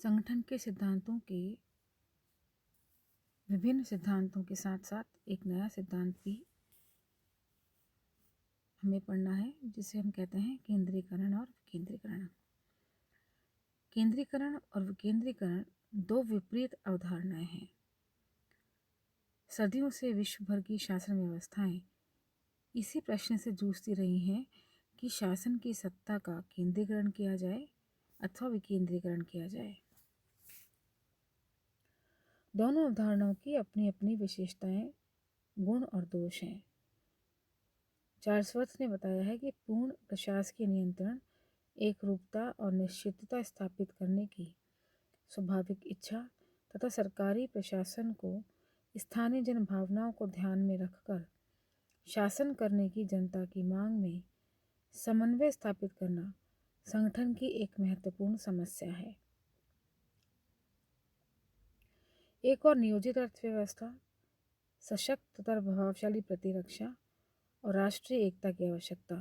संगठन के सिद्धांतों के विभिन्न सिद्धांतों के साथ साथ एक नया सिद्धांत भी हमें पढ़ना है, जिसे हम कहते हैं केंद्रीकरण और विकेंद्रीकरण। केंद्रीकरण और विकेंद्रीकरण दो विपरीत अवधारणाएं हैं। सदियों से विश्व भर की शासन व्यवस्थाएं इसी प्रश्न से जूझती रही हैं कि शासन की सत्ता का केंद्रीकरण किया जाए अथवा विकेंद्रीकरण किया जाए। दोनों अवधारणाओं की अपनी अपनी विशेषताएं, गुण और दोष हैं। चार्ल्स ने बताया है कि पूर्ण प्रशासकीय नियंत्रण, एकरूपता और निश्चितता स्थापित करने की स्वाभाविक इच्छा तथा सरकारी प्रशासन को स्थानीय जन भावनाओं को ध्यान में रखकर शासन करने की जनता की मांग में समन्वय स्थापित करना संगठन की एक महत्वपूर्ण समस्या है। एक और नियोजित अर्थव्यवस्था, सशक्त तथा प्रभावशाली प्रतिरक्षा और राष्ट्रीय एकता की आवश्यकता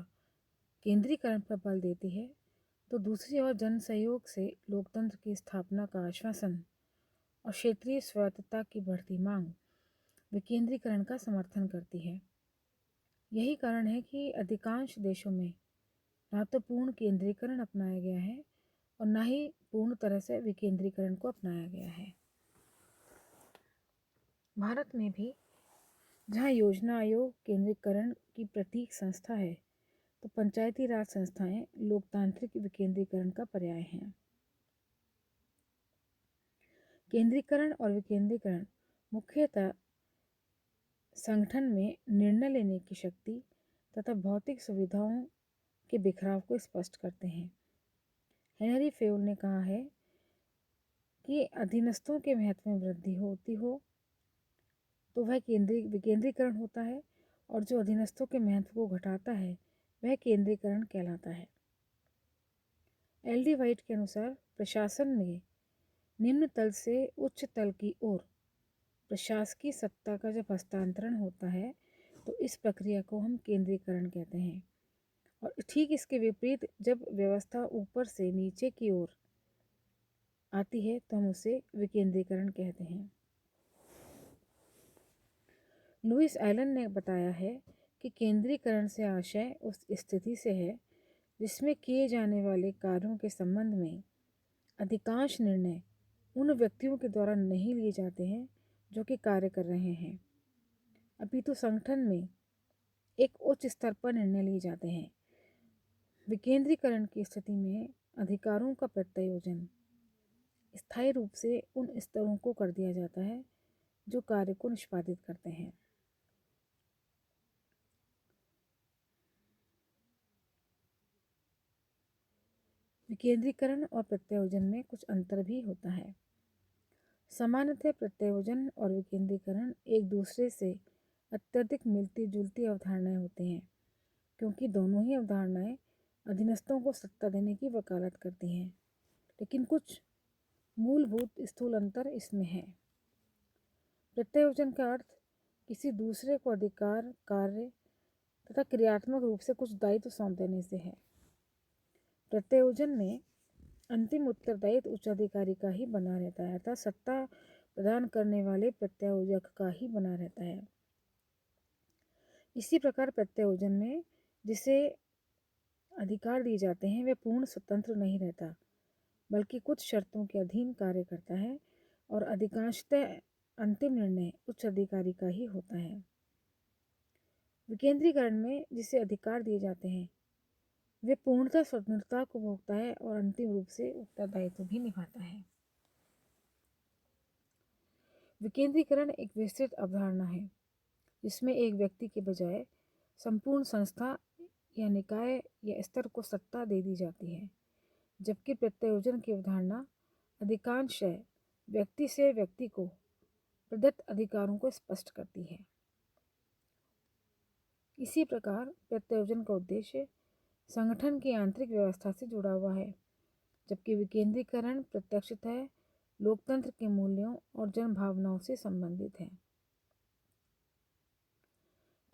केंद्रीकरण पर बल देती है, तो दूसरी ओर जन सहयोग से लोकतंत्र की स्थापना का आश्वासन और क्षेत्रीय स्वायत्तता की बढ़ती मांग विकेंद्रीकरण का समर्थन करती है। यही कारण है कि अधिकांश देशों में ना तो पूर्ण केंद्रीकरण अपनाया गया है और ना ही पूर्ण तरह से विकेंद्रीकरण को अपनाया गया है। भारत में भी जहाँ योजना आयोग केंद्रीकरण की प्रतीक संस्था है, तो पंचायती राज संस्थाएं लोकतांत्रिक विकेंद्रीकरण का पर्याय हैं। केंद्रीकरण और विकेंद्रीकरण मुख्यतः संगठन में निर्णय लेने की शक्ति तथा भौतिक सुविधाओं के बिखराव को स्पष्ट करते हैं। हेनरी फेउल ने कहा है कि अधीनस्थों के महत्व में वृद्धि होती हो तो वह विकेंद्रीकरण होता है, और जो अधीनस्थों के महत्व को घटाता है वह केंद्रीकरण कहलाता है। एल.डी. वाइट के अनुसार प्रशासन में निम्न तल से उच्च तल की ओर प्रशासकीय सत्ता का जब हस्तांतरण होता है तो इस प्रक्रिया को हम केंद्रीकरण कहते हैं, और ठीक इसके विपरीत जब व्यवस्था ऊपर से नीचे की ओर आती है तो हम उसे विकेंद्रीकरण कहते हैं। लुइस एलन ने बताया है कि केंद्रीकरण से आशय उस स्थिति से है जिसमें किए जाने वाले कार्यों के संबंध में अधिकांश निर्णय उन व्यक्तियों के द्वारा नहीं लिए जाते हैं जो कि कार्य कर रहे हैं, अपितु संगठन में एक उच्च स्तर पर निर्णय लिए जाते हैं। विकेंद्रीकरण की स्थिति में अधिकारों का प्रत्यायोजन स्थायी रूप से उन स्तरों को कर दिया जाता है जो कार्य को निष्पादित करते हैं। विकेंद्रीकरण और प्रत्यायोजन में कुछ अंतर भी होता है। सामान्यतः प्रत्यायोजन और विकेंद्रीकरण एक दूसरे से अत्यधिक मिलती जुलती अवधारणाएं होती हैं, क्योंकि दोनों ही अवधारणाएं अधीनस्थों को सत्ता देने की वकालत करती हैं, लेकिन कुछ मूलभूत स्थूल अंतर इसमें है। प्रत्यायोजन का अर्थ किसी दूसरे को अधिकार, कार्य तथा क्रियात्मक रूप से कुछ दायित्व सौंप देने से है। प्रत्यायोजन में अंतिम उत्तरदायित्व उच्चाधिकारी का ही बना रहता है, अर्थात सत्ता प्रदान करने वाले प्रत्यायोजक का ही बना रहता है। इसी प्रकार प्रत्यायोजन में जिसे अधिकार दिए जाते हैं वह पूर्ण स्वतंत्र नहीं रहता, बल्कि कुछ शर्तों के अधीन कार्य करता है, और अधिकांशतः अंतिम निर्णय उच्च अधिकारी का ही होता है। विकेंद्रीकरण में जिसे अधिकार दिए जाते हैं वे पूर्णतः स्वतंत्रता को भोगता है और अंतिम रूप से उत्तरदायित्व भी निभाता है। विकेंद्रीकरण एक विस्तृत अवधारणा है जिसमें एक व्यक्ति के बजाय संपूर्ण संस्था या निकाय या स्तर को सत्ता दे दी जाती है, जबकि प्रत्यायोजन की अवधारणा अधिकांशतः व्यक्ति से व्यक्ति को प्रदत्त अधिकारों को स्पष्ट करती है। इसी प्रकार प्रत्यायोजन का उद्देश्य संगठन की आंतरिक व्यवस्था से जुड़ा हुआ है, जबकि विकेंद्रीकरण प्रत्यक्षतः लोकतंत्र के मूल्यों और जन भावनाओं से संबंधित है।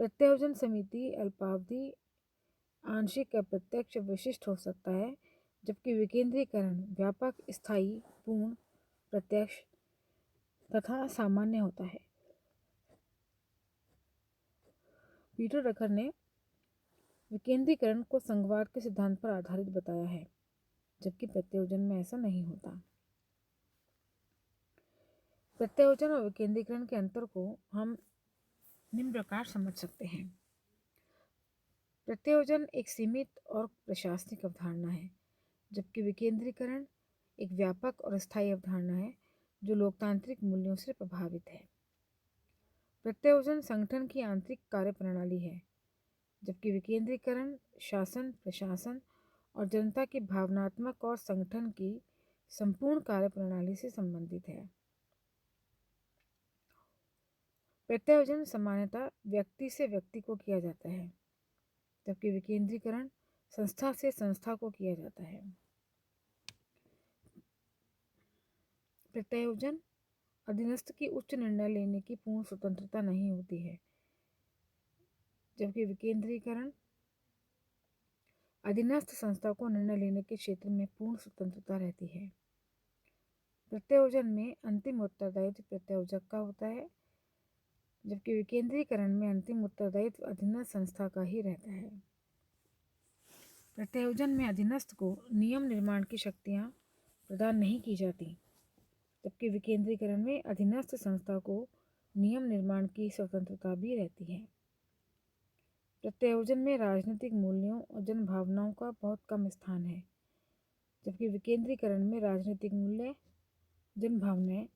प्रत्यायोजन समिति अल्पावधि, आंशिक, अप्रत्यक्ष, विशिष्ट हो सकता है, जबकि विकेंद्रीकरण व्यापक, स्थायी, पूर्ण, प्रत्यक्ष तथा सामान्य होता है। पीटर रकर ने विकेंद्रीकरण को संघवाद के सिद्धांत पर आधारित बताया है, जबकि प्रत्योजन में ऐसा नहीं होता। प्रत्योजन और विकेंद्रीकरण के अंतर को हम निम्न प्रकार समझ सकते हैं। प्रत्योजन एक सीमित और प्रशासनिक अवधारणा है, जबकि विकेंद्रीकरण एक व्यापक और स्थायी अवधारणा है जो लोकतांत्रिक मूल्यों से प्रभावित है। प्रत्योजन संगठन की आंतरिक कार्यप्रणाली है, जबकि विकेंद्रीकरण शासन, प्रशासन और जनता की भावनात्मक और संगठन की संपूर्ण कार्यप्रणाली से संबंधित है। प्रत्योजन सामान्यतः व्यक्ति से व्यक्ति को किया जाता है, जबकि विकेंद्रीकरण संस्था से संस्था को किया जाता है। प्रत्योजन अधीनस्थ की उच्च निर्णय लेने की पूर्ण स्वतंत्रता नहीं होती है, जबकि विकेंद्रीकरण अधीनस्थ संस्था को निर्णय लेने के क्षेत्र में पूर्ण स्वतंत्रता रहती है। प्रत्योजन में अंतिम उत्तरदायित्व प्रत्योजक का होता है, जबकि विकेंद्रीकरण में अंतिम उत्तरदायित्व अधीनस्थ संस्था का ही रहता है। प्रत्योजन में अधीनस्थ को नियम निर्माण की शक्तियाँ प्रदान नहीं की जाती, जबकि विकेंद्रीकरण में अधीनस्थ संस्था को नियम निर्माण की स्वतंत्रता भी रहती है। प्रत्योजन में राजनीतिक मूल्यों और जन भावनाओं का बहुत कम स्थान है, जबकि विकेंद्रीकरण में राजनीतिक मूल्य, जन भावनाएं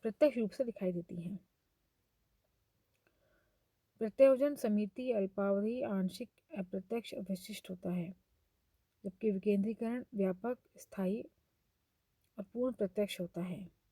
प्रत्यक्ष रूप से दिखाई देती हैं। प्रत्योजन समिति अल्पावधि, आंशिक, अप्रत्यक्ष और विशिष्ट होता है, जबकि विकेंद्रीकरण व्यापक, स्थायी और पूर्ण प्रत्यक्ष होता है।